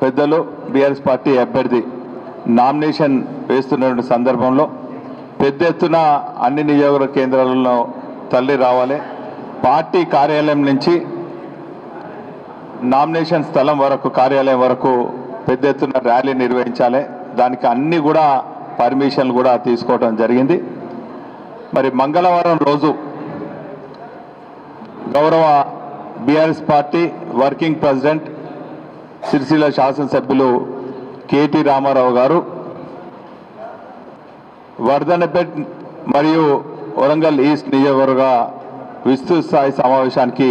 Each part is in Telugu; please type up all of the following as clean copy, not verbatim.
పెద్దలు బీఆర్ఎస్ పార్టీ అభ్యర్థి నామినేషన్ వేస్తున్న సందర్భంలో పెద్ద ఎత్తున అన్ని నియోజకవర్గ కేంద్రాలలో తరలి రావాలి. పార్టీ కార్యాలయం నుంచి నామినేషన్ స్థలం వరకు కార్యాలయం వరకు పెద్ద ఎత్తున ర్యాలీ నిర్వహించాలి. దానికి అన్ని కూడా పర్మిషన్లు కూడా తీసుకోవడం జరిగింది. మరి మంగళవారం రోజు గౌరవ BRS party working president Sircilla శాసనసభ్యులు కేటీ రామారావు గారు వర్ధన్నపేట్ మరియు వరంగల్ ఈస్ట్ నియోజకవర్గ విస్తృత స్థాయి సమావేశానికి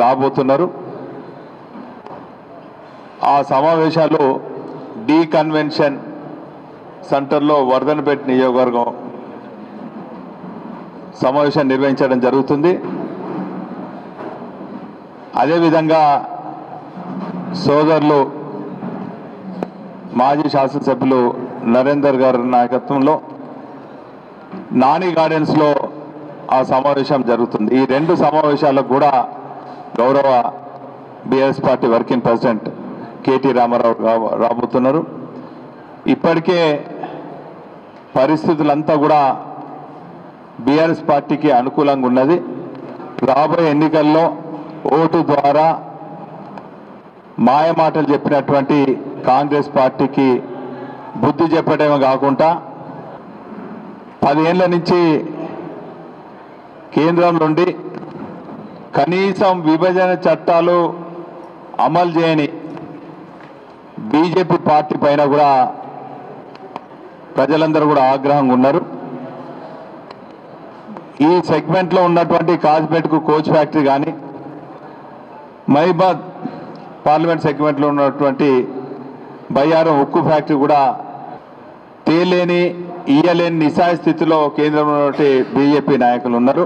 రాబోతున్నారు. ఆ సమావేశాలు డి కన్వెన్షన్ సెంటర్లో వర్ధన్నపేట్ నియోజకవర్గం సమావేశం నిర్వహించడం జరుగుతుంది. అదేవిధంగా సోదరులు మాజీ శాసనసభ్యులు నరేందర్ గారి నాయకత్వంలో నాని గార్డెన్స్లో ఆ సమావేశం జరుగుతుంది. ఈ రెండు సమావేశాలకు కూడా గౌరవ BRS party working president KT Ramarao రాబోతున్నారు. ఇప్పటికే పరిస్థితులంతా కూడా బీఆర్ఎస్ పార్టీకి అనుకూలంగా ఉన్నది. రాబోయే ఎన్నికల్లో ఓటు ద్వారా మాయమాటలు చెప్పినటువంటి కాంగ్రెస్ పార్టీకి బుద్ధి చెప్పడమే కాకుండా 10 ఏళ్ల నుంచి కేంద్రం నుండి కనీసం విభజన చట్టాలు అమలు చేయని బీజేపీ పార్టీ పైన కూడా ప్రజలందరూ కూడా ఆగ్రహంగా ఉన్నారు. ఈ సెగ్మెంట్లో ఉన్నటువంటి కాజ్పేట్కు కోచ్ ఫ్యాక్టరీ కానీ మహిబాద్ పార్లమెంట్ సెగ్మెంట్లో ఉన్నటువంటి బయ్యారం ఉక్కు ఫ్యాక్టరీ కూడా తేలేని ఇయ్యలేని నిస్సాయ స్థితిలో కేంద్రంలో ఉన్నటువంటి బీజేపీ నాయకులు ఉన్నారు.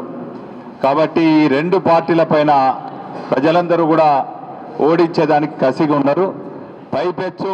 కాబట్టి ఈ రెండు పార్టీల పైన ప్రజలందరూ కూడా ఓడించేదానికి కసిగా ఉన్నారు. పైపెచ్చు